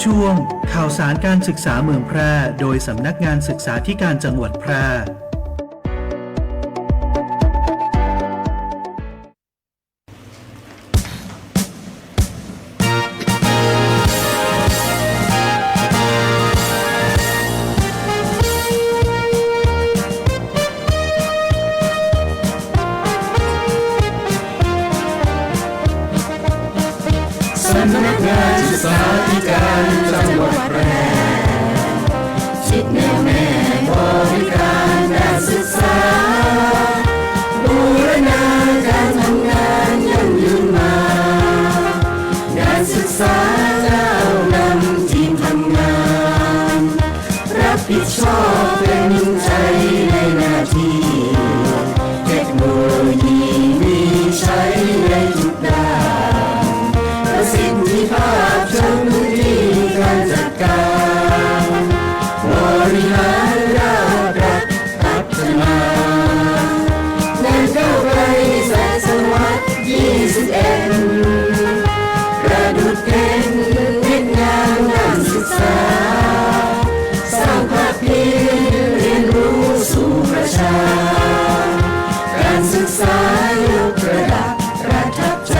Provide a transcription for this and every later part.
ช่วงข่าวสารการศึกษาเมืองแพร่โดยสำนักงานศึกษาธิการจังหวัดแพร่สำนักงานศึกษาธิการจังหวัดแพร่จิตแน่วแน่บริการการศึกษาบูรณาการทำงานยั่งยืนมาการศึกษาก้าวนำทีมทำงานรับผิดชอบเป็นใจในหน้าที่เทคโนโลยีมีใช้ในทุกด้านประสิทธิภาพจนพื้นที่การจัดการบริหารราชรัฐพัฒนาในก้าวไกลศตวรรษ21ประดุจเป็นเม็ดงานด้านศึกษาสร้างภาพเพียรเรียนรู้สู่ประชาการศึกษายกระดับประทับใจ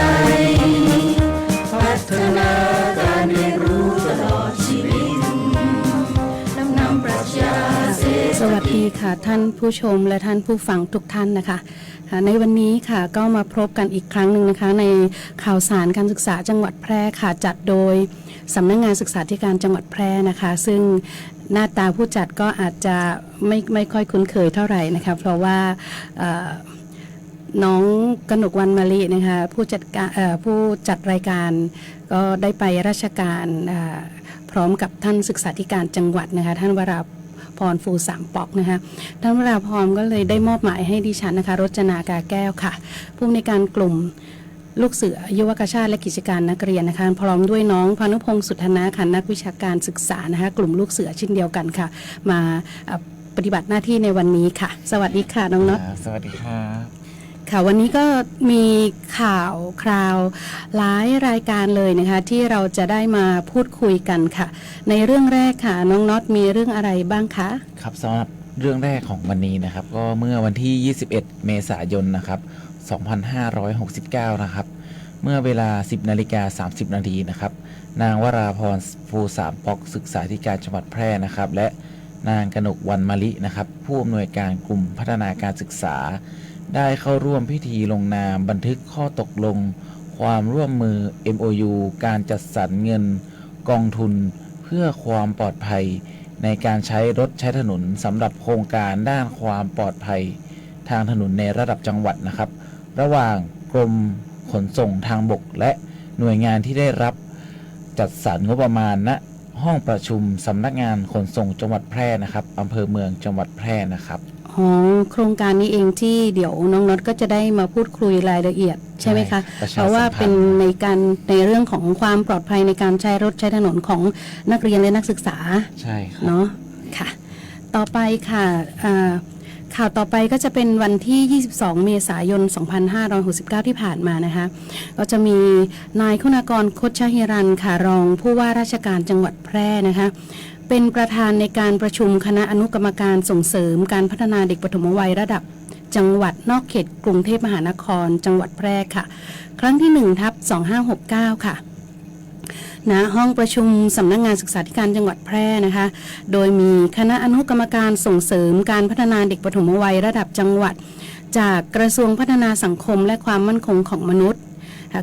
พัฒนาการเรียนรู้ตลอดชีวิตนำปรัชญาสวัสดีค่ะท่านผู้ชมและท่านผู้ฟังทุกท่านนะคะในวันนี้ค่ะก็มาพบกันอีกครั้งหนึ่งนะคะในข่าวสารการศึกษาจังหวัดแพร่ค่ะจัดโดยสำนักงานศึกษาธิการจังหวัดแพร่นะคะซึ่งหน้าตาผู้จัดก็อาจจะไม่ค่อยคุ้นเคยเท่าไหร่นะคะเพราะว่าน้องกนกวรรณมะลินะคะผู้จัดรายการก็ได้ไปราชการพร้อมกับท่านศึกษาธิการจังหวัดนะคะท่านวราพรฟูสามปอกนะคะท่านวราพรก็เลยได้มอบหมายให้ดิฉันนะคะรจนากาแก้วค่ะผู้อำนวยการกลุ่มลูกเสือยุวกชาติและกิจการนักเรียนนะคะพร้อมด้วยน้องพานุพงศ์สุธนาค่ะนักวิชาการศึกษานะคะกลุ่มลูกเสือเช่นเดียวกันค่ะมาปฏิบัติหน้าที่ในวันนี้ค่ะสวัสดีค่ะน้องน็อตสวัสดีครับค่ะวันนี้ก็มีข่าวคราวหลายรายการเลยนะคะที่เราจะได้มาพูดคุยกันค่ะในเรื่องแรกค่ะน้องน็อตมีเรื่องอะไรบ้างคะครับสำหรับเรื่องแรกของวันนี้นะครับก็เมื่อวันที่21เมษายนนะครับ2569นะครับเมื่อเวลา 10:30 นาทีนะครับนางวราพรฟูสามปอกศึกษาธิการจังหวัดแพร่นะครับและนางกนกวรรณมะลินะครับผู้อำนวยการกลุ่มพัฒนาการศึกษาได้เข้าร่วมพิธีลงนามบันทึกข้อตกลงความร่วมมือ MOU การจัดสรรเงินกองทุนเพื่อความปลอดภัยในการใช้รถใช้ถนนสำหรับโครงการด้านความปลอดภัยทางถนนในระดับจังหวัดนะครับระหว่างกรมขนส่งทางบกและหน่วยงานที่ได้รับจัดสรรงบประมาณณห้องประชุมสำนักงานขนส่งจังหวัดแพร่นะครับอำเภอเมืองจังหวัดแพร่นะครับโครงการนี้เองที่เดี๋ยวน้องน็อตก็จะได้มาพูดคุยรายละเอียดใช่ไหมคะเพราะว่าเป็นในเรื่องของความปลอดภัยในการใช้รถใช้ถนนของนักเรียนและนักศึกษาใช่ครับเนาะค่ะต่อไปค่ะข่าวต่อไปก็จะเป็นวันที่22เมษายน2569ที่ผ่านมานะคะก็จะมีนายคุณากรคชหิรันค่ะรองผู้ว่าราชการจังหวัดแพร่นะคะเป็นประธานในการประชุมคณะอนุกรรมการส่งเสริมการพัฒนาเด็กปฐมวัยระดับจังหวัดนอกเขตกรุงเทพมหานครจังหวัดแพร่ค่ะครั้งที่1/2569ค่ะณห้องประชุมสำนักงานศึกษาธิการจังหวัดแพร่นะคะโดยมีคณะอนุกรรมการส่งเสริมการพัฒนาเด็กปฐมวัยระดับจังหวัดจากกระทรวงพัฒนาสังคมและความมั่นคงของมนุษย์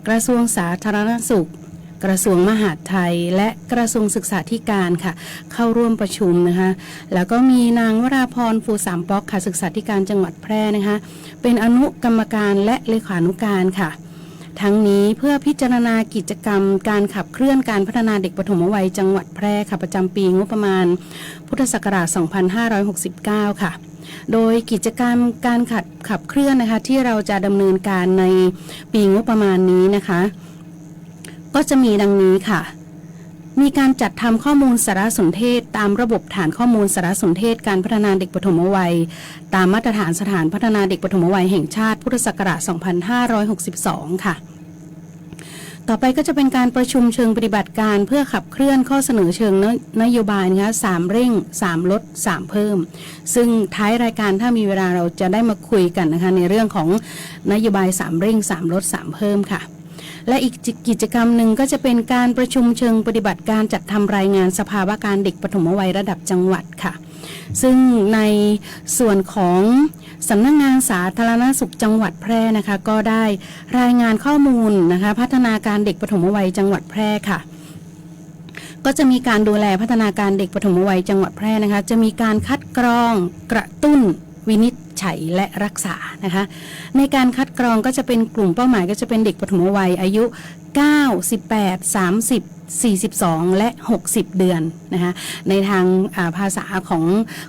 กระทรวงสาธารณสุขกระทรวงมหาดไทยและกระทรวงศึกษาธิการค่ะเข้าร่วมประชุมนะคะแล้วก็มีนางวราพรฟูสามปอกค่ะศึกษาธิการจังหวัดแพร่นะคะเป็นอนุกรรมการและเลขานุการค่ะทั้งนี้เพื่อพิจารณากิจกรรมการขับเคลื่อนการพัฒนาเด็กปฐมวัยจังหวัดแพร่ค่ะประจำปีงบประมาณพุทธศักราช2569ค่ะโดยกิจกรรมการขับเคลื่อนนะคะที่เราจะดำเนินการในปีงบประมาณนี้นะคะก็จะมีดังนี้ค่ะมีการจัดทำข้อมูลสารสนเทศตามระบบฐานข้อมูลสารสนเทศการพัฒนาเด็กปฐมวัยตามมาตรฐานสถานพัฒนาเด็กปฐมวัยแห่งชาติพุทธศักราช2562ค่ะ ต่อไปก็จะเป็นการประชุมเชิงปฏิบัติการเพื่อขับเคลื่อนข้อเสนอเชิงนโยบายนะคะ3เร่ง3ลด3เพิ่มซึ่งท้ายรายการถ้ามีเวลาเราจะได้มาคุยกันนะคะในเรื่องของนโยบาย3เร่ง3ลด3เพิ่มค่ะและอีกกิจกรรมหนึ่งก็จะเป็นการประชุมเชิงปฏิบัติการจัดทำรายงานสภาวะการเด็กปฐมวัยระดับจังหวัดค่ะซึ่งในส่วนของสำนักงานสาธารณสุขจังหวัดแพร่นะคะก็ได้รายงานข้อมูลนะคะพัฒนาการเด็กปฐมวัยจังหวัดแพร่ค่ะก็จะมีการดูแลพัฒนาการเด็กปฐมวัยจังหวัดแพร่นะคะจะมีการคัดกรองกระตุ้นวินิจฉัยและรักษานะคะในการคัดกรองก็จะเป็นกลุ่มเป้าหมายก็จะเป็นเด็กปฐมวัยอายุ9 18 30 42 และ 60 เดือนนะคะในทางภาษา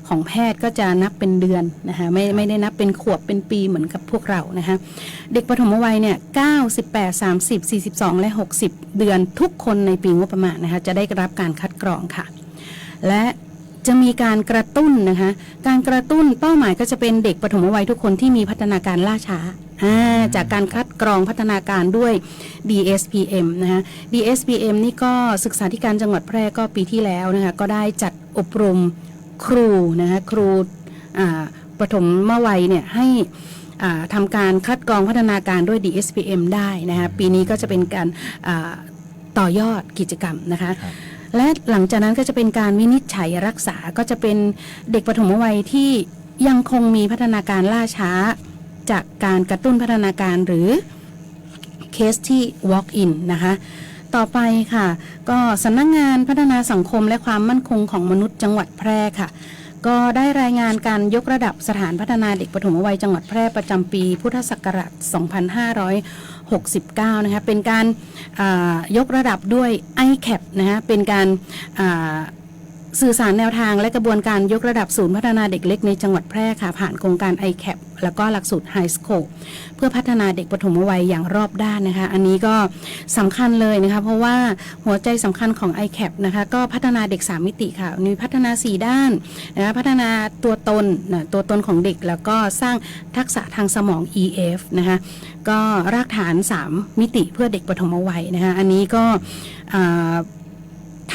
ของแพทย์ก็จะนับเป็นเดือนนะคะไม่ได้นับเป็นขวบเป็นปีเหมือนกับพวกเรานะคะเด็กปฐมวัยเนี่ย9 18 30 42 และ 60 เดือนทุกคนในปีงบประมาณนะคะจะได้รับการคัดกรองค่ะและจะมีการกระตุ้นนะคะการกระตุ้นเป้าหมายก็จะเป็นเด็กปฐมวัยทุกคนที่มีพัฒนาการล่าช้าจากการคัดกรองพัฒนาการด้วย DSPM นะคะ DSPM นี่ก็ศึกษาธิการจังหวัดแพร่ก็ปีที่แล้วนะคะก็ได้จัดอบรมครูนะคะครูปฐมวัยเนี่ยให้ทำการคัดกรองพัฒนาการด้วย DSPM ได้นะคะปีนี้ก็จะเป็นการต่อยอดกิจกรรมนะคะและหลังจากนั้นก็จะเป็นการวินิจฉัยรักษาก็จะเป็นเด็กปฐมวัยที่ยังคงมีพัฒนาการล่าช้าจากการกระตุ้นพัฒนาการหรือเคสที่ walk in นะคะต่อไปค่ะก็สำนักงานพัฒนาสังคมและความมั่นคงของมนุษย์จังหวัดแพร่ค่ะก็ได้รายงานการยกระดับสถานพัฒนาเด็กปฐมวัยจังหวัดแพร่ประจำปีพุทธศักราช 2569 นะคะเป็นการยกระดับด้วย ICAP นะคะเป็นการสื่อสารแนวทางและกระบวนการยกระดับศูนย์พัฒนาเด็กเล็กในจังหวัดแพร่ค่ะผ่านโครงการ ICAP แล้วก็หลักสูตร High Scope เพื่อพัฒนาเด็กปฐมวัยอย่างรอบด้านนะคะอันนี้ก็สำคัญเลยนะคะเพราะว่าหัวใจสำคัญของ ICAP นะคะก็พัฒนาเด็ก3มิติค่ะมีพัฒนา4ด้านนะคะพัฒนาตัวตนของเด็กแล้วก็สร้างทักษะทางสมอง EF นะคะก็รากฐาน3มิติเพื่อเด็กปฐมวัยนะคะอันนี้ก็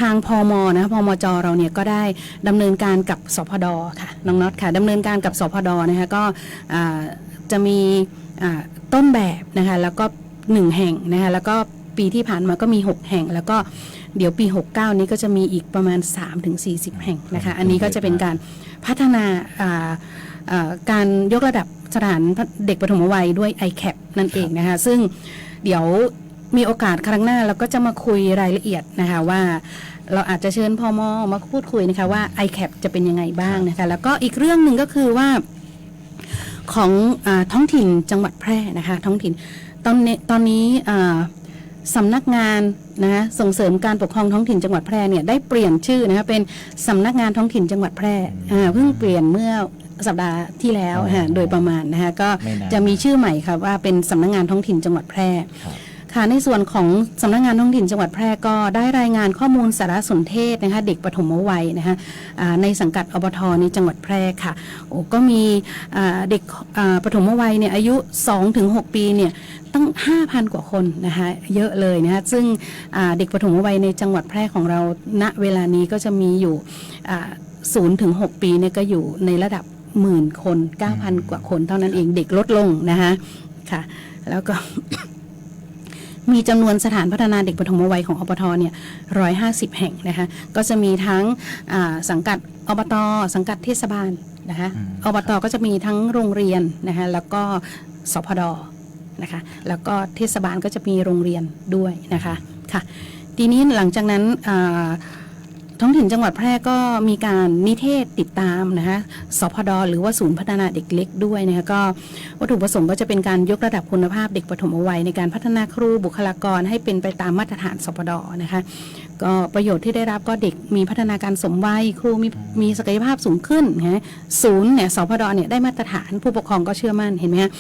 ทางพมนะพมจเราเนี่ยก็ได้ดำเนินการกับสพดค่ะน้องน็อตค่ะดำเนินการกับสพดนะคะก็จะมีต้นแบบนะคะแล้วก็1แห่งนะคะแล้วก็ปีที่ผ่านมาก็มี6แห่งแล้วก็เดี๋ยวปี69นี้ก็จะมีอีกประมาณ 3-40 แห่งนะคะอันนี้ก็จะเป็นการพัฒนาการยกระดับสถานเด็กปฐมวัยด้วย ICAP นั่นเองนะคะซึ่งเดี๋ยวมีโอกาสครั้งหน้าเราก็จะมาคุยรายละเอียดนะคะว่าเราอาจจะเชิญพม.มาพูดคุยนะคะว่า ICAP จะเป็นยังไงบ้างนะคะแล้วก็อีกเรื่องหนึ่งก็คือว่าของท้องถิ่นจังหวัดแพร่นะคะท้องถิ่นตอนนี้สำนักงานนะคะส่งเสริมการปกครองท้องถิ่นจังหวัดแพร่เนี่ยได้เปลี่ยนชื่อนะคะเป็นสำนักงานท้องถิ่นจังหวัดแพร่เพิ่งเปลี่ยนเมื่อสัปดาห์ที่แล้วโดยประมาณนะคะก็จะมีชื่อใหม่ค่ะว่าเป็นสำนักงานท้องถิ่นจังหวัดแพร่ค่ะในส่วนของสำนักงานท้องถิ่นจังหวัดแพร่ก็ได้รายงานข้อมูลสารสนเทศนะคะเด็กปฐมวัยนะคะในสังกัดอบท.ในจังหวัดแพร่ค่ะก็มีเด็กปฐมวัยเนี่ยอายุ 2-6 ปีเนี่ยตั้ง 5,000 กว่าคนนะคะเยอะเลยนะคะซึ่งเด็กปฐมวัยในจังหวัดแพร่ของเราณเวลานี้ก็จะมีอยู่0-6 ปีเนี่ยก็อยู่ในระดับหมื่นคน 9,000 กว่าคนเท่านั้นเองเด็กลดลงนะคะค่ะแล้วก็มีจำนวนสถานพัฒนาเด็กปฐมวัยของอบท.เนี่ย150 แห่งนะคะก็จะมีทั้งสังกัดอบต.สังกัดเทศบาลนะคะอบต.ก็จะมีทั้งโรงเรียนนะคะแล้วก็สพด.นะคะแล้วก็เทศบาลก็จะมีโรงเรียนด้วยนะคะค่ะทีนี้หลังจากนั้นท้องถิ่นจังหวัดแพร่ก็มีการนิเทศติดตามนะคะสพด.หรือว่าศูนย์พัฒนาเด็กเล็กด้วยนะคะก็วัตถุประสงค์ก็จะเป็นการยกระดับคุณภาพเด็กปฐมวัยในการพัฒนาครูบุคลากรให้เป็นไปตามมาตรฐานสพด.นะคะก็ประโยชน์ที่ได้รับก็เด็กมีพัฒนาการสมวัยครูมีศักยภาพสูงขึ้นนะศูนย์เนี่ยสพด.เนี่ยได้มาตรฐานผู้ปกครองก็เชื่อมั่นเห็นไหมคะ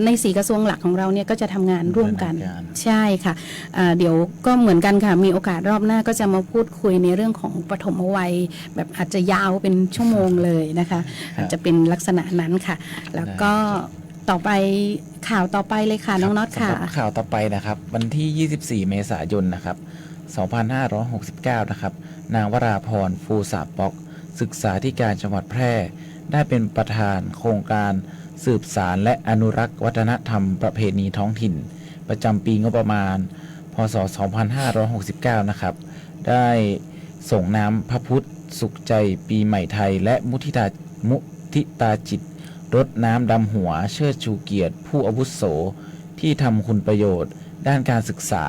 ใน4กระทรวงหลักของเราเนี่ยก็จะทำงานร่วมกันใช่ค่ะเดี๋ยวก็เหมือนกันค่ะมีโอกาสรอบหน้าก็จะมาพูดคุยในเรื่องของปฐมวัยแบบอาจจะยาวเป็นชั่วโมงเลยนะคะอาจจะเป็นลักษณะนั้นค่ะแล้วก็ ต่อไปข่าวต่อไปเลยค่ะน้องน็อตค่ะ สำหรับข่าวต่อไปนะครับวันที่ 24 เมษายนนะครับ 2569 นะครับนางวราพรฟูสาป๊อกศึกษาธิการจังหวัดแพร่ได้เป็นประธานโครงการสืบสารและอนุรักษ์วัฒนธรรมประเพณีท้องถิ่นประจำปีงบประมาณพศ 2569 นะครับได้ส่งน้ำพระพุทธสุขใจปีใหม่ไทยและมุทิตาจิตรดน้ำดำหัวเชิดชูเกียรติผู้อาวุโสที่ทำคุณประโยชน์ด้านการศึกษา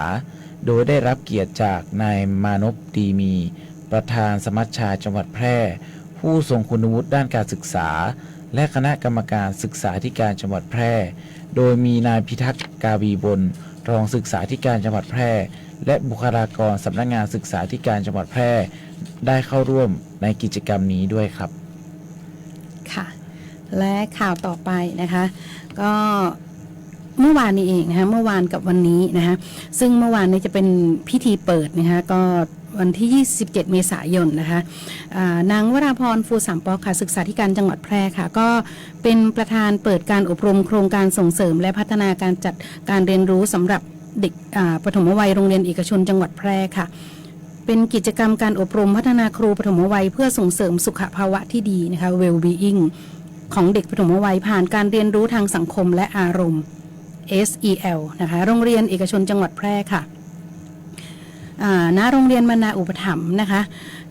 โดยได้รับเกียรติจากนายมานพดีมีประธานสมัชชาจังหวัดแพร่ผู้ทรงคุณวุฒิด้านการศึกษาและคณะกรรมการศึกษาธิการจังหวัดแพร่โดยมีนายพิทักษ์กาวีบลรองศึกษาธิการจังหวัดแพร่และบุคลากรสำนักงานศึกษาธิการจังหวัดแพร่ได้เข้าร่วมในกิจกรรมนี้ด้วยครับค่ะและข่าวต่อไปนะคะก็เมื่อวานนี้เองนะคะเมื่อวานกับวันนี้นะคะซึ่งเมื่อวานนี้จะเป็นพิธีเปิดนะคะก็วันที่ 27 เมษายนนะคะนางวราพรฟูสามป๊อกค่ะศึกษาธิการจังหวัดแพร่ค่ะก็เป็นประธานเปิดการอบรมโครงการส่งเสริมและพัฒนาการจัดการเรียนรู้สำหรับเด็กปฐมวัยโรงเรียนเอกชนจังหวัดแพร่ค่ะเป็นกิจกรรมการอบรมพัฒนาครูปฐมวัยเพื่อส่งเสริมสุขภาวะที่ดีนะคะ well-being ของเด็กปฐมวัยผ่านการเรียนรู้ทางสังคมและอารมณ์ SEL นะคะโรงเรียนเอกชนจังหวัดแพร่ค่ะณโรงเรียนมนาอุปถัมภ์นะคะ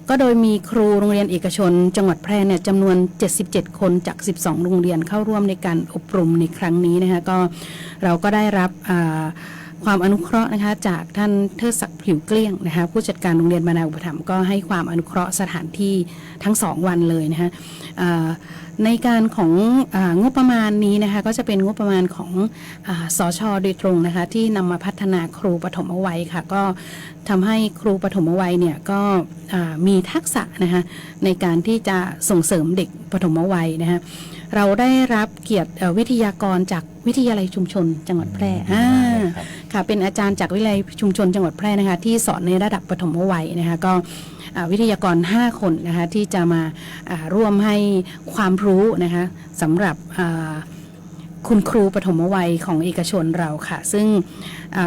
ก็โดยมีครูโรงเรียนเอกชนจังหวัดแพร่เนี่ยจำนวน77คนจาก12โรงเรียนเข้าร่วมในการอบรมในครั้งนี้นะคะก็เราก็ได้รับความอนุเคราะห์นะคะจากท่านเทิดศักดิ์ผิวเกลี้ยงนะคะผู้จัดการโรงเรียนมนาอุปถัมภ์ก็ให้ความอนุเคราะห์สถานที่ทั้ง2วันเลยนะคะในการของงบประมาณนี้นะคะก็จะเป็นงบประมาณของสช.โดยตรงนะคะที่นำมาพัฒนาครูปฐมวัยค่ะก็ทำให้ครูปฐมวัยเนี่ยก็มีทักษะนะคะในการที่จะส่งเสริมเด็กปฐมวัยนะคะเราได้รับเกียรติวิทยากรจากวิทยาลัยชุมชนจังหวัดแพร่ค่ะเป็นอาจารย์จากวิทยาลัยชุมชนจังหวัดแพร่นะคะที่สอนในระดับปฐมวัยนะคะก็วิทยากร5คนนะคะที่จะมาร่วมให้ความรู้นะคะสำหรับคุณครูปฐมวัยของเอกชนเราค่ะซึ่ง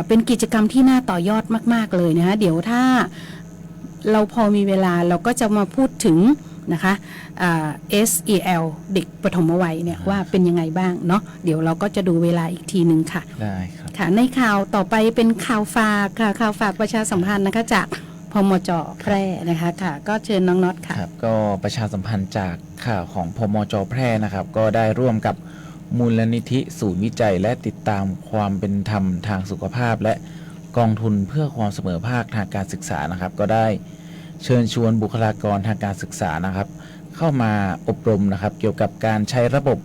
เป็นกิจกรรมที่น่าต่อยอดมากๆเลยนะคะเดี๋ยวถ้าเราพอมีเวลาเราก็จะมาพูดถึงนะคะSEL เด็กปฐมวัยเนี่ยว่าเป็นยังไงบ้างเนาะเดี๋ยวเราก็จะดูเวลาอีกทีนึงค่ะได้ครับค่ะในข่าวต่อไปเป็นข่าวฝากค่ะข่าวฝากประชาสัมพันธ์นะคะจากพมจ.แพร่นะคะค่ะก็เชิญน้องน็อตค่ะครับก็ประชาสัมพันธ์จากข่าวของพมจ.แพร่นะครับก็ได้ร่วมกับมูลนิธิศูนย์วิจัยและติดตามความเป็นธรรมทางสุขภาพและกองทุนเพื่อความเสมอภาคทางการศึกษานะครับก็ได้เชิญชวนบุคลากรทางการศึกษานะครับเข้ามาอบรมนะครับเกี่ยวกับการใช้ระบบ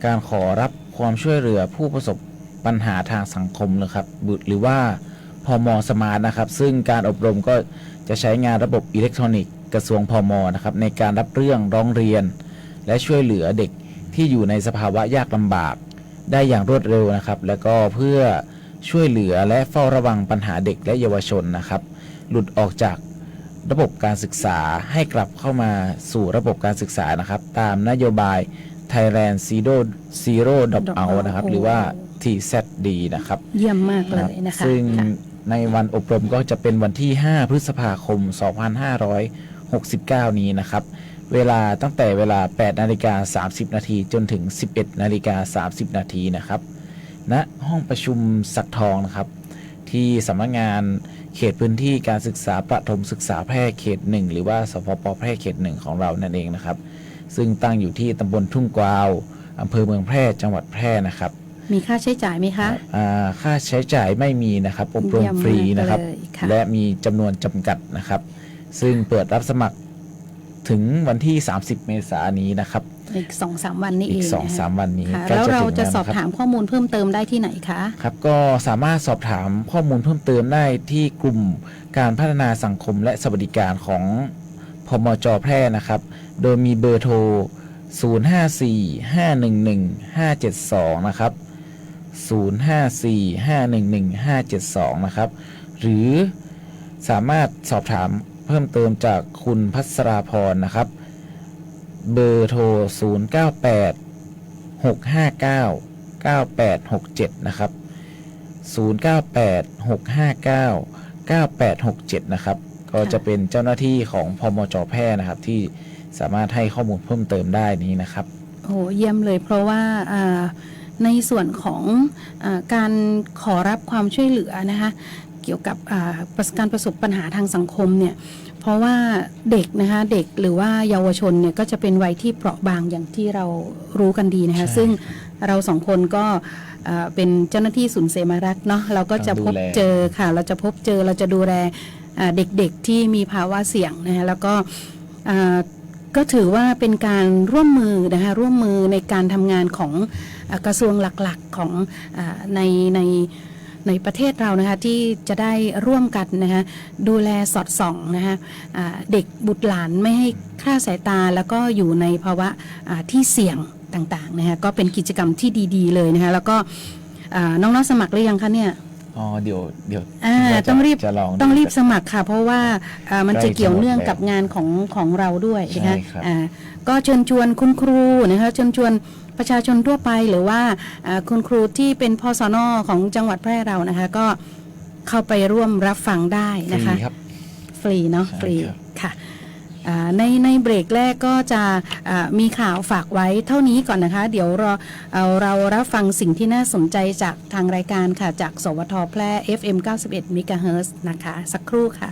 การขอรับความช่วยเหลือผู้ประสบปัญหาทางสังคมนะครับหรือว่าพม.สมาร์ทนะครับซึ่งการอบรมก็จะใช้งานระบบอิเล็กทรอนิกส์กระทรวงพม.นะครับในการรับเรื่องร้องเรียนและช่วยเหลือเด็กที่อยู่ในสภาวะยากลำบากได้อย่างรวดเร็วนะครับแล้วก็เพื่อช่วยเหลือและเฝ้าระวังปัญหาเด็กและเยาวชนนะครับหลุดออกจากระบบการศึกษาให้กลับเข้ามาสู่ระบบการศึกษานะครับตามนโยบาย Thailand Zero Dropout นะครับหรือว่า TZD นะครับเยี่ยมมากเลยนะคะซึ่งในวันอบรมก็จะเป็นวันที่5พฤษภาคม2569นี้นะครับเวลาตั้งแต่เวลา 8:30 นาทีจนถึง 11:30 นาทีนะครับณห้องประชุมสักทองนะครับที่สำนักงานเขตพื้นที่การศึกษาประถมศึกษาแพร่เขต1หรือว่าสพป.แพร่เขต1ของเรานั่นเองนะครับซึ่งตั้งอยู่ที่ตำบลทุ่งกวาวอำเภอเมืองแพร่จังหวัดแพร่นะครับมีค่าใช้จ่ายไหมคะค่าใช้จ่ายไม่มีนะครับอบรมฟรีนะครับและมีจำนวนจำกัดนะครับซึ่งเปิดรับสมัครถึงวันที่30เมษายนนี้นะครับอีก 2-3 วันนี้เองอีก 2-3 วันนี้แล้วเราจะสอบถามข้อมูลเพิ่มเติมได้ที่ไหนคะครับก็สามารถสอบถามข้อมูลเพิ่มเติมได้ที่กลุ่มการพัฒนาสังคมและสวัสดิการของพมจ.แพร่นะครับโดยมีเบอร์โทร054-511-572นะครับ054-511-572นะครับหรือสามารถสอบถามเพิ่มเติมจากคุณพัสราพรนะครับเบอร์โทร098-659-8688 9867นะครับ0986599867นะครับก็จะเป็นเจ้าหน้าที่ของพมจ.แพร่นะครับที่สามารถให้ข้อมูลเพิ่มเติมได้นี้นะครับโอ้เยี่ยมเลยเพราะว่าในส่วนของการขอรับความช่วยเหลือนะคะเกี่ยวกับการประสบปัญหาทางสังคมเนี่ยเพราะว่าเด็กนะคะเด็กหรือว่าเยาวชนเนี่ยก็จะเป็นวัยที่เปราะบางอย่างที่เรารู้กันดีนะคะซึ่งเราสองคนก็เป็นเจ้าหน้าที่ศูนย์เสมารักษ์เนาะเราก็จะพบเจอค่ะเราจะพบเจอเราจะดูแลเด็กๆที่มีภาวะเสี่ยงนะคะแล้วก็ถือว่าเป็นการร่วมมือนะคะร่วมมือในการทำงานของกระทรวงหลักๆของในประเทศเรานะคะที่จะได้ร่วมกันนะคะดูแลสอดส่องนะคะเด็กบุตรหลานไม่ให้คลาดสายตาแล้วก็อยู่ในภาวะที่เสี่ยงต่างๆนะคะก็เป็นกิจกรรมที่ดีๆเลยนะคะแล้วก็น้องๆสมัครหรือยังคะเนี่ยเดี๋ยวต้องรีบสมัครค่ะเพราะว่ามันจะเกี่ยวเนื่องกับงานของเราด้วยนะคะก็เชิญชวนคุณครูนะคะเชิญชวนประชาชนทั่วไปหรือว่าคุณครูที่เป็นพสน.ของจังหวัดแพร่เรานะคะก็เข้าไปร่วมรับฟังได้นะคะฟรีเนาะฟรีค่ะในเบรกแรกก็จะมีข่าวฝากไว้เท่านี้ก่อนนะคะเดี๋ยวเรารับฟังสิ่งที่น่าสนใจจากทางรายการค่ะจากสวท.แพร่ FM 91 MHz นะคะสักครู่ค่ะ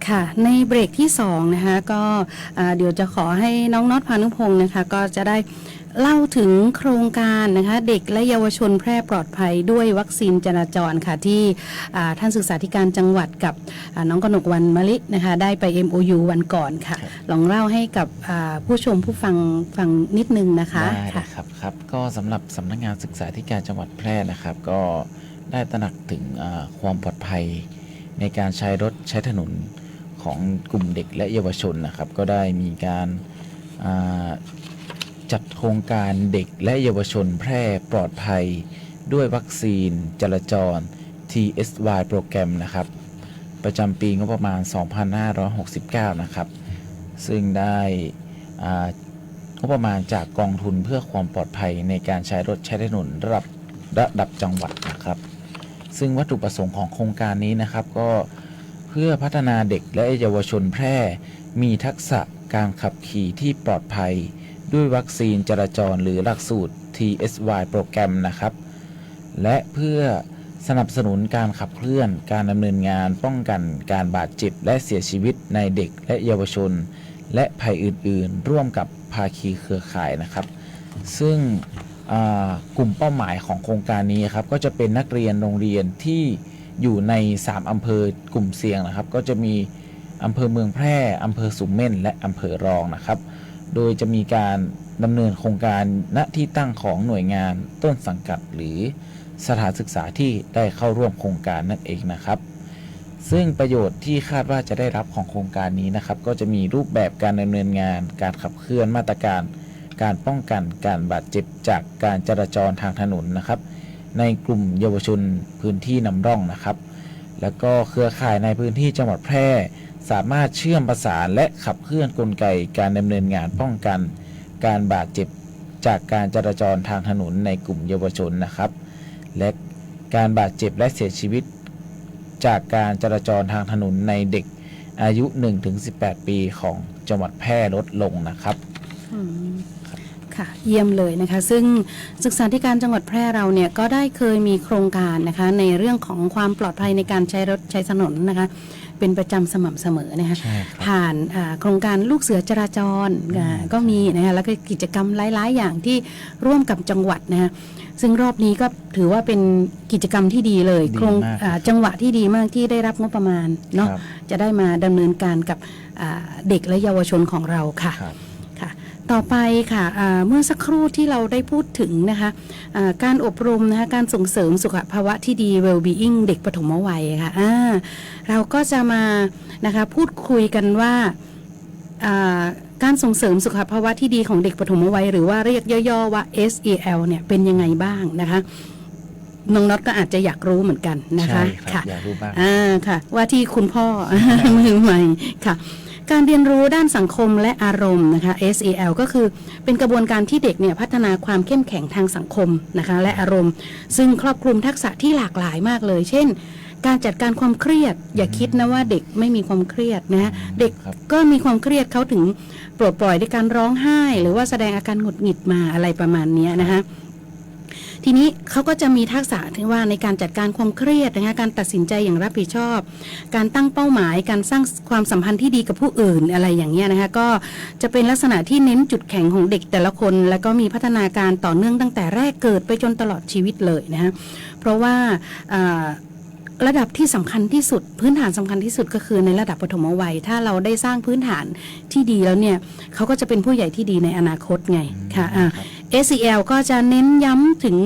ค่ะในเบรกที่2นะคะก็เดี๋ยวจะขอให้น้องน็อตพานุพงศ์นะคะก็จะได้เล่าถึงโครงการนะคะเด็กและเยาวชนแพร่ปลอดภัยด้วยวัคซีนจราจรค่ะที่ท่านศึกษาธิการจังหวัดกับน้องกนกวรรณมะลินะคะได้ไป MOU วันก่อนค่ะลองเล่าให้กับผู้ชมผู้ฟังนิดนึงนะคะ ได้ครับก็สำหรับสำนักงานศึกษาธิการจังหวัดแพร่นะครับก็ได้ตระหนักถึงความปลอดภัยในการใช้รถใช้ถนนของกลุ่มเด็กและเยาวชนนะครับก็ได้มีการจัดโครงการเด็กและเยาวชนแพร่ปลอดภัยด้วยวัคซีนจราจร TSY โปรแกรมนะครับประจำปีงบประมาณ 2569 นะครับซึ่งได้งบประมาณจากกองทุนเพื่อความปลอดภัยในการใช้รถใช้ถนนระดับจังหวัดนะครับซึ่งวัตถุประสงค์ของโครงการนี้นะครับก็เพื่อพัฒนาเด็กและเยาวชนแพร่มีทักษะการขับขี่ที่ปลอดภัยด้วยวัคซีนจราจรหรือหลักสูตร TSY โปรแกรมนะครับและเพื่อสนับสนุนการขับเคลื่อนการดำเนินงานป้องกันการบาดเจ็บและเสียชีวิตในเด็กและเยาวชนและภัยอื่นๆร่วมกับภาคีเครือข่ายนะครับซึ่งกลุ่มเป้าหมายของโครงการนี้ครับก็จะเป็นนักเรียนโรงเรียนที่อยู่ใน3อำเภอกลุ่มเสี่ยงนะครับก็จะมีอำเภอเมืองแพร่อำเภอสุมเม่นและอำเภอรองนะครับโดยจะมีการดำเนินโครงการณที่ตั้งของหน่วยงานต้นสังกัดหรือสถานศึกษาที่ได้เข้าร่วมโครงการนั่นเองนะครับซึ่งประโยชน์ที่คาดว่าจะได้รับของโครงการนี้นะครับก็จะมีรูปแบบการดำเนินงานการขับเคลื่อนมาตรการการป้องกันการบาดเจ็บจากการจราจรทางถนนนะครับในกลุ่มเยาวชนพื้นที่นำร่องนะครับแล้วก็เครือข่ายในพื้นที่จังหวัดแพร่สามารถเชื่อมประสานและขับเคลื่อนกลไกการดำเนินงานป้องกันการบาดเจ็บจากการจราจรทางถนนในกลุ่มเยาวชนนะครับและการบาดเจ็บและเสียชีวิตจากการจราจรทางถนนในเด็กอายุ 1-18 ปีของจังหวัดแพร่ลดลงนะครับค่ะเยี่ยมเลยนะคะซึ่งศึกษาธิการจังหวัดแพร่เราเนี่ยก็ได้เคยมีโครงการนะคะในเรื่องของความปลอดภัยในการใช้รถใช้ถนนนะคะเป็นประจำสม่ำเสมอนะคะผ่านโครงการลูกเสือจราจรก็มีนะคะแล้วก็กิจกรรมหลายๆอย่างที่ร่วมกับจังหวัดนะคะซึ่งรอบนี้ก็ถือว่าเป็นกิจกรรมที่ดีเลยโครงจังหวะที่ดีมากที่ได้รับงบประมาณเนาะจะได้มาดำเนินการกับเด็กและเยาวชนของเราค่ะต่อไปค่ะเมื่อสักครู่ที่เราได้พูดถึงนะคะการอบรมนะคะการส่งเสริมสุขภาวะที่ดี well-being เด็กปฐมวัยค่ะเราก็จะมานะคะพูดคุยกันว่าการส่งเสริมสุขภาวะที่ดีของเด็กปฐมวัยหรือว่าเรียกย่อๆว่า SEL เนี่ยเป็นยังไงบ้างนะคะน้องน็อตก็อาจจะอยากรู้เหมือนกันนะคะค่ะอยากรู้บ้างค่ะว่าที่คุณพ่อ มือใหม่ค่ะการเรียนรู้ด้านสังคมและอารมณ์นะคะ SEL ก็คือเป็นกระบวนการที่เด็กเนี่ยพัฒนาความเข้มแข็งทางสังคมนะคะและอารมณ์ซึ่งครอบคลุมทักษะที่หลากหลายมากเลยเช่นการจัดการความเครียดอย่าคิดนะว่าเด็กไม่มีความเครียดนะเด็กก็มีความเครียดเขาถึงปลดปล่อยด้วยการร้องไห้หรือว่าแสดงอาการหงุดหงิดมาอะไรประมาณนี้นะคะทีนี้เขาก็จะมีทักษะที่ว่าในการจัดการความเครียดนะคะการตัดสินใจอย่างรับผิดชอบการตั้งเป้าหมายการสร้างความสัมพันธ์ที่ดีกับผู้อื่นอะไรอย่างเงี้ยนะคะก็จะเป็นลักษณะที่เน้นจุดแข็งของเด็กแต่ละคนแล้วก็มีพัฒนาการต่อเนื่องตั้งแต่แรกเกิดไปจนตลอดชีวิตเลยนะคะเพราะว่าระดับที่สำคัญที่สุดพื้นฐานสำคัญที่สุดก็คือในระดับปฐมวัยถ้าเราได้สร้างพื้นฐานที่ดีแล้วเนี่ยเขาก็จะเป็นผู้ใหญ่ที่ดีในอนาคตไงค่ะSEL ก็จะเน้นย้ำถึง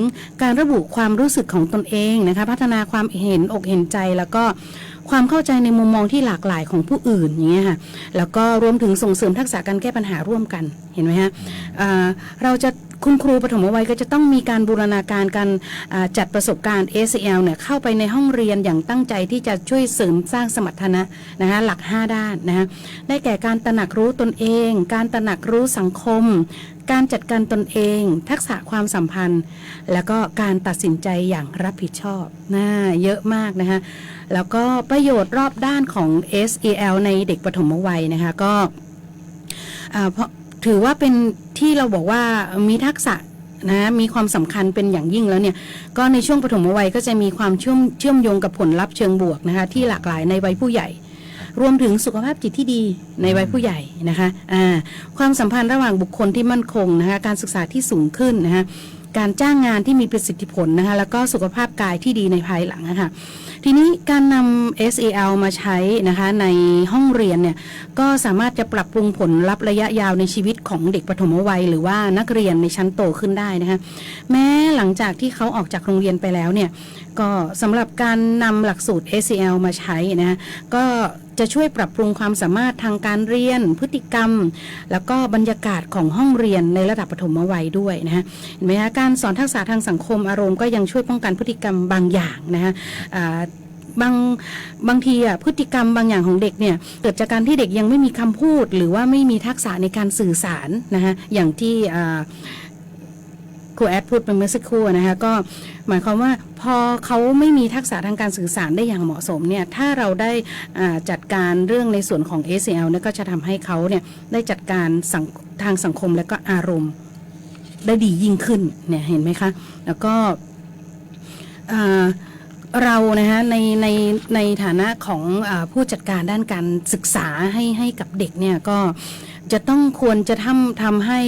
การระบุความรู้สึกของตนเองนะคะพัฒนาความเห็นอกเห็นใจแล้วก็ความเข้าใจในมุมมองที่หลากหลายของผู้อื่นอย่างเงี้ยค่ะแล้วก็รวมถึงส่งเสริมทักษะการแก้ปัญหาร่วมกันเห็นไหมฮะเราจะคุณครูปฐมวัยก็จะต้องมีการบูรณาการการจัดประสบการณ์ SEL เนี่ยเข้าไปในห้องเรียนอย่างตั้งใจที่จะช่วยเสริมสร้างสมรรถนะนะคะหลัก5ด้านนะคะได้แก่การตระหนักรู้ตนเองการตระหนักรู้สังคมการจัดการตนเองทักษะความสัมพันธ์แล้วก็การตัดสินใจอย่างรับผิดชอบเยอะมากนะคะแล้วก็ประโยชน์รอบด้านของ SEL ในเด็กปฐมวัยนะคะก็เพราะถือว่าเป็นที่เราบอกว่ามีทักษะนะมีความสำคัญเป็นอย่างยิ่งแล้วเนี่ยก็ในช่วงปฐมวัยก็จะมีความเชื่อมโยงกับผลลัพธ์เชิงบวกนะคะที่หลากหลายในวัยผู้ใหญ่ รวมถึงสุขภาพจิตที่ดีในวัยผู้ใหญ่นะคะความสัมพันธ์ระหว่างบุคคลที่มั่นคงนะคะการศึกษาที่สูงขึ้นนะคะการจ้างงานที่มีประสิทธิผลนะคะแล้วก็สุขภาพกายที่ดีในภายหลังนะคะทีนี้การนำ SEL มาใช้นะคะในห้องเรียนเนี่ยก็สามารถจะปรับปรุงผลลัพธ์ระยะยาวในชีวิตของเด็กปฐมวัยหรือว่านักเรียนในชั้นโตขึ้นได้นะคะแม้หลังจากที่เขาออกจากโรงเรียนไปแล้วเนี่ยก็สำหรับการนำหลักสูตร SEL มาใช้นะก็จะช่วยปรับปรุงความสามารถทางการเรียนพฤติกรรมแล้วก็บรรยากาศของห้องเรียนในระดับปฐมวัยด้วยนะคะเห็นไหมคะการสอนทักษะทางสังคมอารมณ์ก็ยังช่วยป้องกันพฤติกรรมบางอย่างนะคะบางทีพฤติกรรมบางอย่างของเด็กเนี่ยเกิดจากการที่เด็กยังไม่มีคำพูดหรือว่าไม่มีทักษะในการสื่อสารนะคะอย่างที่ครูแอดพูดไปเมื่อสักครู่นะคะก็หมายความว่าพอเขาไม่มีทักษะทางการสื่อสารได้อย่างเหมาะสมเนี่ยถ้าเราได้จัดการเรื่องในส่วนของ SEL เนี่ยก็จะทำให้เขาเนี่ยได้จัดการทางสังคมและก็อารมณ์ได้ดียิ่งขึ้นเนี่ยเห็นไหมคะแล้วก็เรานะคะในฐานะของผู้จัดการด้านการศึกษาให้กับเด็กเนี่ยก็จะต้องควรจะทำให้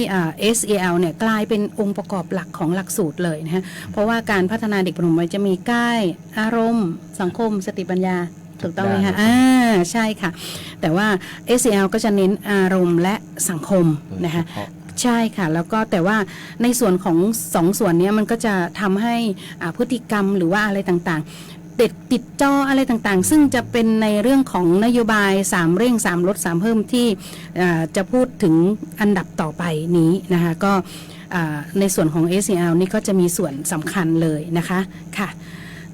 SEL เนี่ยกลายเป็นองค์ประกอบหลักของหลักสูตรเลยนะฮะเพราะว่าการพัฒนาเด็กปฐมวัยจะมีกายอารมณ์สังคมสติปัญญาถูกต้องไหมคะใช่ค่ะแต่ว่า SEL ก็จะเน้นอารมณ์และสังคมนะคะใช่ค่ะแล้วก็แต่ว่าในส่วนของ2ส่วนนี้มันก็จะทำให้พฤติกรรมหรือว่าอะไรต่างๆติดจออะไรต่างๆซึ่งจะเป็นในเรื่องของนโยบาย3เร่ง3ลด3เพิ่มที่จะพูดถึงอันดับต่อไปนี้นะคะก็ในส่วนของ SEL นี่ก็จะมีส่วนสำคัญเลยนะคะค่ะ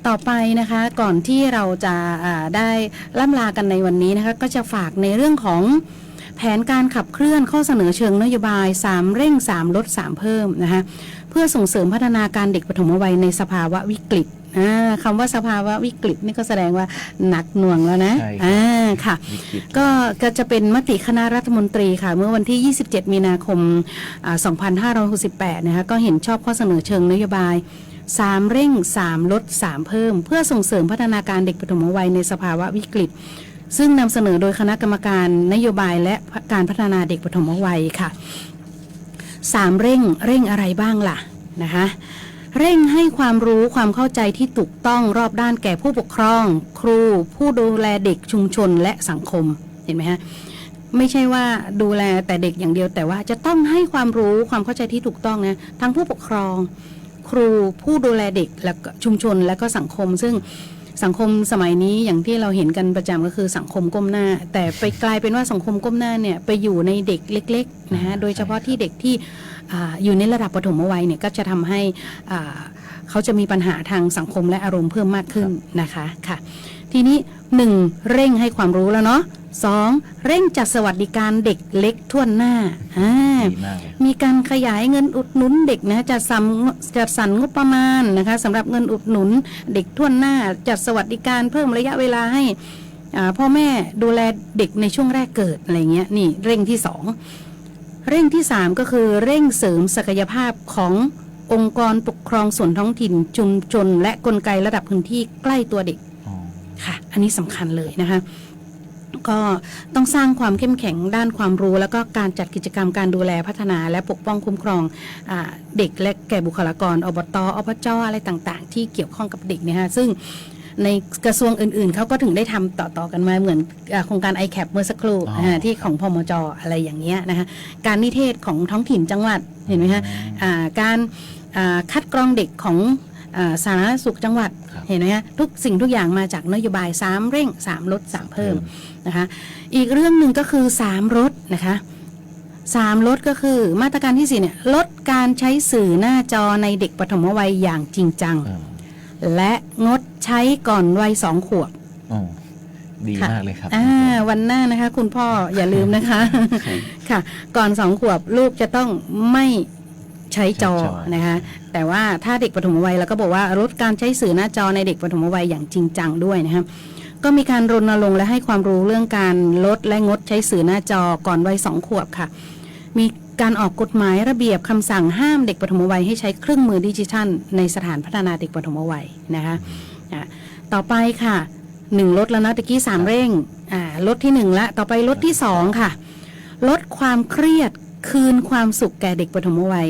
ต่อไปนะคะก่อนที่เราจะได้ล่ำลากันในวันนี้นะคะก็จะฝากในเรื่องของแผนการขับเคลื่อนข้อเสนอเชิงนโยบาย3เร่ง3ลด3เพิ่มนะคะเพื่อส่งเสริมพัฒนาการเด็กปฐมวัยในสภาวะวิกฤตคำว่าสภาวะวิกฤตนี่ก็แสดงว่าหนักหน่วงแล้วนะค่ะก็จะเป็นมติคณะรัฐมนตรีค่ะเมื่อวันที่27มีนาคม2568นะคะก็เห็นชอบข้อเสนอเชิงนโยบาย3เร่ง3ลด3เพิ่มเพื่อส่งเสริมพัฒนาการเด็กปฐมวัยในสภาวะวิกฤตซึ่งนำเสนอโดยคณะกรรมการนโยบายและการพัฒนาเด็กปฐมวัยค่ะ3เร่งอะไรบ้างล่ะนะคะเร่งให้ความรู้ความเข้าใจที่ถูกต้องรอบด้านแก่ผู้ปกครองครูผู้ดูแลเด็กชุมชนและสังคมเห็นไหมฮะไม่ใช่ว่าดูแลแต่เด็กอย่างเดียวแต่ว่าจะต้องให้ความรู้ความเข้าใจที่ถูกต้องนะทั้งผู้ปกครองครูผู้ดูแลเด็กและชุมชนและก็สังคมซึ่งสังคมสมัยนี้อย่างที่เราเห็นกันประจำก็คือสังคมก้มหน้าแต่ไปกลายเป็นว่าสังคมก้มหน้าเนี่ยไปอยู่ในเด็กเล็กๆนะฮะโดยเฉพาะที่เด็กที่อยู่ในระดับปฐมวัยเนี่ยก็จะทำให้เขาจะมีปัญหาทางสังคมและอารมณ์เพิ่มมากขึ้นนะคะค่ะทีนี้1เร่งให้ความรู้แล้วเนาะ2เร่งจัดสวัสดิการเด็กเล็กทั่วหน้ามีการขยายเงินอุดหนุนเด็กนะจัดสรรงบประมาณนะคะสำหรับเงินอุดหนุนเด็กทั่วหน้าจัดสวัสดิการเพิ่มระยะเวลาให้พ่อแม่ดูแลเด็กในช่วงแรกเกิดอะไรเงี้ยนี่เร่งที่2เร่งที่3ก็คือเร่งเสริมศักยภาพขององค์กรปกครองส่วนท้องถิ่นชุมชนและกลไกระดับพื้นที่ใกล้ตัวเด็กค่ะอันนี้สำคัญเลยนะคะก็ต้องสร้างความเข้มแข็งด้านความรู้แล้วก็การจัดกิจกรรมการดูแลพัฒนาและปกป้องคุ้มครองเด็กและแก่บุคลากรอบต.อบจ.อะไรต่างๆที่เกี่ยวข้องกับเด็กนะคะซึ่งในกระทรวงอื่นๆเขาก็ถึงได้ทำต่อๆกันมาเหมือนโครงการ ICAP เมื่อสักครู่ที่ของพมจ.อะไรอย่างเงี้ยนะคะการนิเทศของท้องถิ่นจังหวัดเห็นไหมคะการคัดกรองเด็กของสาธารณสุขจังหวัดเห็นไหมคะทุกสิ่งทุกอย่างมาจากนโยบาย3เร่ง3ลด3เพิ่มนะคะอีกเรื่องหนึ่งก็คือ3ลดนะคะ3ลดก็คือมาตรการที่4เนี่ยลดการใช้สื่อหน้าจอในเด็กปฐมวัยอย่างจริงจังและงดใช้ก่อนวัย2 ขวบดีมากเลยครับวันหน้านะคะคุณพ่ออย่าลืมนะคะค่ะก่อน2 ขวบลูกจะต้องไม่ใช้จอนะคะแต่ว่าถ้าเด็กปฐมวัยเราก็บอกว่าลดการใช้สื่อหน้าจอในเด็กปฐมวัยอย่างจริงจังด้วยนะคะก็มีการรณรงค์และให้ความรู้เรื่องการลดและงดใช้สื่อหน้าจอก่อนวัย2 ขวบค่ะมีการออกกฎหมายระเบียบคำสั่งห้ามเด็กปฐมวัยให้ใช้เครื่องมือดิจิทัลในสถานพัฒนาเด็กปฐมวัยนะคะต่อไปค่ะ 1ลดแล้วนะตะกี้3เร่งลดที่1ละต่อไปลดที่2ค่ะลดความเครียดคืนความสุขแก่เด็กปฐมวัย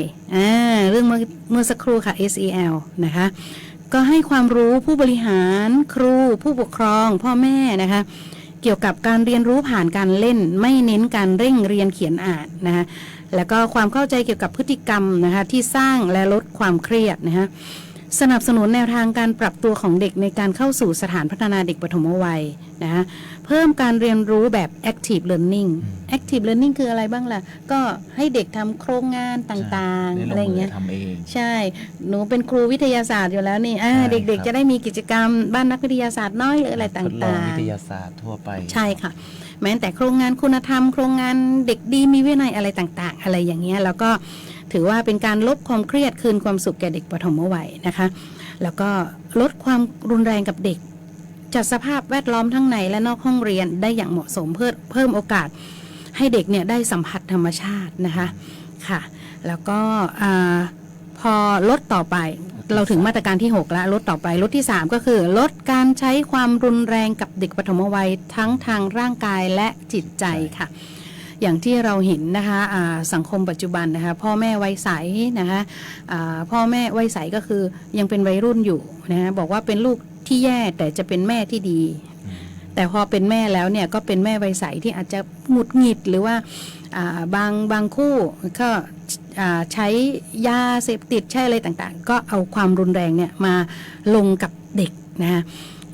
เรื่องเมื่อสักครู่ค่ะ SEL นะคะก็ให้ความรู้ผู้บริหารครูผู้ปกครองพ่อแม่นะคะเกี่ยวกับการเรียนรู้ผ่านการเล่นไม่เน้นการเร่งเรียนเขียนอ่านนะคะแล้วก็ความเข้าใจเกี่ยวกับพฤติกรรมนะคะที่สร้างและลดความเครียดนะคะสนับสนุนแนวทางการปรับตัวของเด็กในการเข้าสู่สถานพัฒนาเด็กปฐมวัยนะคะเพิ่มการเรียนรู้แบบ active learning active learning คืออะไรบ้างล่ะก็ให้เด็กทำโครงงานต่างๆอะไรอย่างเงี้ยทำเองใช่หนูเป็นครูวิทยาศาสตร์อยู่แล้วนี่เด็กๆจะได้มีกิจกรรมบ้านนักวิทยาศาสตร์น้อยหรืออะไรต่างๆทดลองวิทยาศาสตร์ทั่วไปใช่ค่ะแม้แต่โครงงานคุณธรรมโครงงานเด็กดีมีวินัยอะไรต่างๆอะไรอย่างเงี้ยแล้วก็ถือว่าเป็นการลดความเครียดคืนความสุขแก่เด็กปฐมวัยนะคะแล้วก็ลดความรุนแรงกับเด็กจัดสภาพแวดล้อมทั้งในและนอกห้องเรียนได้อย่างเหมาะสมเพิ่มโอกาสให้เด็กเนี่ยได้สัมผัสธรรมชาตินะคะค่ะแล้วก็พอลดต่อไปเราถึงมาตรการที่6แล้วลดต่อไปลดที่3ก็คือลดการใช้ความรุนแรงกับเด็กปฐมวัยทั้งทางร่างกายและจิตใจค่ะอย่างที่เราเห็นนะคะสังคมปัจจุบันนะคะพ่อแม่วัยใสนะคะพ่อแม่วัยใสก็คือยังเป็นวัยรุ่นอยู่นะบอกว่าเป็นลูกที่แย่แต่จะเป็นแม่ที่ดีแต่พอเป็นแม่แล้วเนี่ยก็เป็นแม่วัยใสที่อาจจะหงุดหงิดหรือว่าบางคู่ก็ใช้ยาเสพติดใช้อะไรต่างๆก็เอาความรุนแรงเนี่ยมาลงกับเด็กนะคะ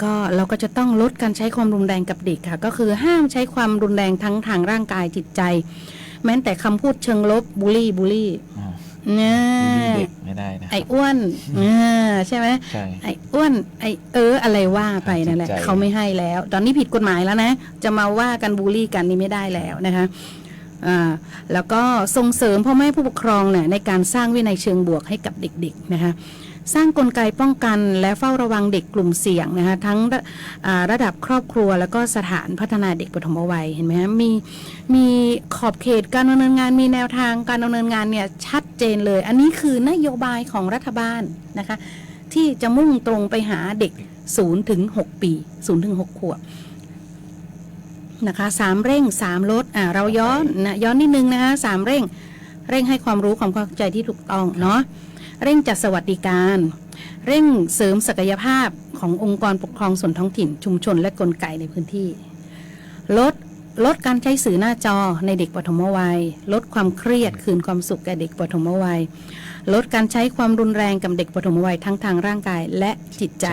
ก็เราก็จะต้องลดการใช้ความรุนแรงกับเด็กค่ะก็คือห้ามใช้ความรุนแรงทั้งทางร่างกายจิตใจแม้แต่คำพูดเชิงลบบูลลี่เนี่ยไม่ได้นะไอ้อ้วนใช่ไหมไอ้อ้วนไอ้อะไรว่าไปนั่นแหละเขาไม่ให้แล้วตอนนี้ผิดกฎหมายแล้วนะจะมาว่ากันบูลลี่กันนี่ไม่ได้แล้วนะคะแล้วก็ส่งเสริมพ่อแม่ผู้ปกครองเนี่ยในการสร้างวินัยเชิงบวกให้กับเด็กๆนะคะสร้างกลไกป้องกันและเฝ้าระวังเด็กกลุ่มเสี่ยงนะคะทั้งระดับครอบครัวแล้วก็สถานพัฒนาเด็กปฐมวัยเห็นไหมฮะมีขอบเขตการดำเนินงานมีแนวทางการดำเนินงานเนี่ยชัดเจนเลยอันนี้คือนโยบายของรัฐบาลนะคะที่จะมุ่งตรงไปหาเด็ก0 ถึง 6 ปี0 ถึง 6 ขวบนะคะ3เร่ง3ลดเราย้อนนิดนึงนะคะ3เร่งให้ความรู้ความเข้าใจที่ถูกต้องเนาะเร่งจัดสวัสดิการเร่งเสริมศักยภาพขององค์กรปกครองส่วนท้องถิ่นชุมชนและกลไกในพื้นที่ลดการใช้สื่อหน้าจอในเด็กปฐมวัยลดความเครียดคืนความสุขแก่เด็กปฐมวัยลดการใช้ความรุนแรงกับเด็กปฐมวัยทั้งทางร่างกายและจิตใจ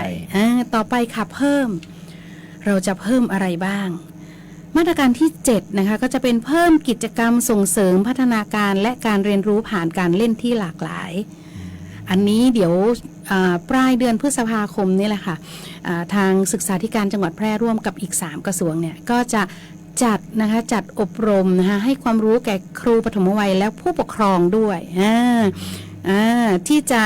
ต่อไปค่ะเราจะเพิ่มอะไรบ้างมาตรการที่7นะคะก็จะเป็นเพิ่มกิจกรรมส่งเสริมพัฒนาการและการเรียนรู้ผ่านการเล่นที่หลากหลายอันนี้เดี๋ยวปลายเดือนพฤษภาคมนี่แหละค่ะทางศึกษาธิการจังหวัดแพร่ร่วมกับอีก3กระทรวงเนี่ยก็จะจัดอบรมนะคะให้ความรู้แก่ครูปฐมวัยและผู้ปกครองด้วยที่จะ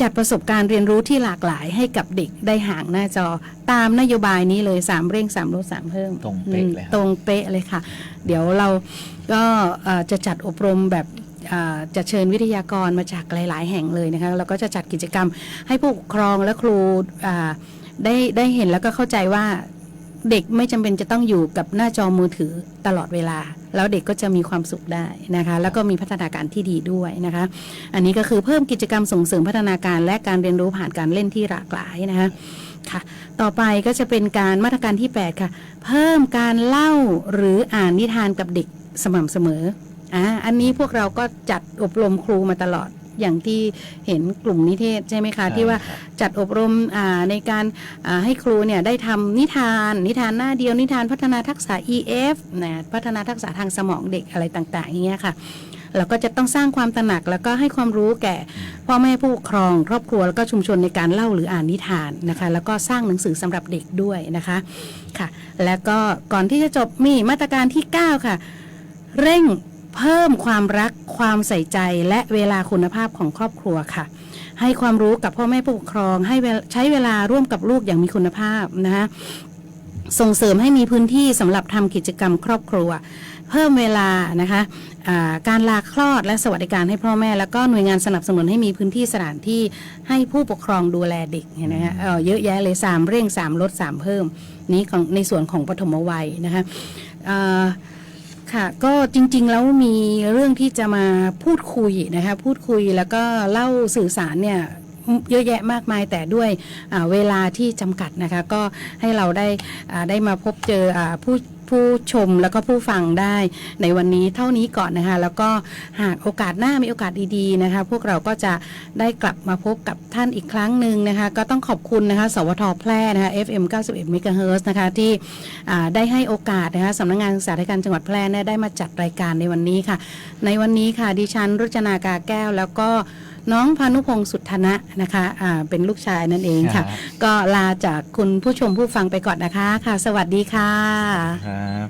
จัดประสบการณ์เรียนรู้ที่หลากหลายให้กับเด็กได้ห่างหน้าจอตามนโยบายนี้เลย3เร่ง3ลด3เพิ่มตรงเป๊ะเลยตรงเป๊ะเลยค่ะเดี๋ยวเราก็จะจัดอบรมแบบจะเชิญวิทยากรมาจากหลายๆแห่งเลยนะคะแล้วก็จะจัดกิจกรรมให้ผู้ปกครองและครูได้เห็นแล้วก็เข้าใจว่าเด็กไม่จำเป็นจะต้องอยู่กับหน้าจอมือถือตลอดเวลาแล้วเด็กก็จะมีความสุขได้นะคะแล้วก็มีพัฒนาการที่ดีด้วยนะคะอันนี้ก็คือเพิ่มกิจกรรมส่งเสริมพัฒนาการและการเรียนรู้ผ่านการเล่นที่หลากหลายนะคะค่ะต่อไปก็จะเป็นการมาตรการที่8ค่ะเพิ่มการเล่าหรืออ่านนิทานกับเด็กสม่ำเสมออันนี้พวกเราก็จัดอบรมครูมาตลอดอย่างที่เห็นกลุ่มนิเทศใช่ไหมคะที่ว่าจัดอบรมในการให้ครูเนี่ยได้ทำนิทานหน้าเดียวนิทานพัฒนาทักษะ EF นะพัฒนาทักษะทางสมองเด็กอะไรต่างๆอย่างเงี้ยค่ะเราก็จะต้องสร้างความตระหนักแล้วก็ให้ความรู้แก่พ่อแม่ผู้ปกครองครอบครัวแล้วก็ชุมชนในการเล่าหรืออ่านนิทานนะคะแล้วก็สร้างหนังสือสำหรับเด็กด้วยนะคะค่ะแล้วก็ก่อนที่จะจบมีมาตรการที่9ค่ะเร่งเพิ่มความรักความใส่ใจและเวลาคุณภาพของครอบครัวค่ะให้ความรู้กับพ่อแม่ผู้ปกครองให้ใช้เวลาร่วมกับลูกอย่างมีคุณภาพนะคะ ส่งเสริมให้มีพื้นที่สำหรับทำกิจกรรมครอบครัว เพิ่มเวลานะคะการลาคลอดและสวัสดิการให้พ่อแม่แล้วก็หน่วยงานสนับสนุนให้มีพื้นที่สถานที่ให้ผู้ปกครองดูแลเด็กนะฮะเยอะแยะเลย3เร่ง3ลด3เพิ่มนี้ของในส่วนของปฐมวัยนะคะค่ะก็จริงๆแล้วมีเรื่องที่จะมาพูดคุยนะคะพูดคุยแล้วก็เล่าสื่อสารเนี่ยเยอะแยะมากมายแต่ด้วยเวลาที่จำกัดนะคะก็ให้เราได้มาพบเจอผู้ชมแล้วก็ผู้ฟังได้ในวันนี้เท่านี้ก่อนนะคะแล้วก็หากโอกาสหน้ามีโอกาสดีๆนะคะพวกเราก็จะได้กลับมาพบกับท่านอีกครั้งหนึ่งนะคะก็ต้องขอบคุณนะคะสวทแพร่นะคะ FM 91 MHz นะคะที่ได้ให้โอกาสนะคะสำนักงานศึกษาธิการจังหวัดแพร่ได้มาจัดรายการในวันนี้ค่ะในวันนี้ค่ะดิฉันรุจนากาแก้วแล้วก็น้องพานุพงศ์สุทธนะนะคะเป็นลูกชายนั่นเองค่ะก็ลาจากคุณผู้ชมผู้ฟังไปก่อนนะคะค่ะสวัสดีค่ะครับ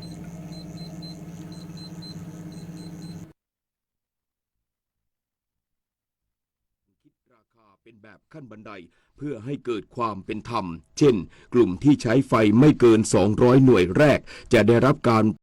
คิดราคาเป็นแบบขั้นบันไดเพื่อให้เกิดความเป็นธรรมเช่นกลุ่มที่ใช้ไฟไม่เกิน200หน่วยแรกจะได้รับการ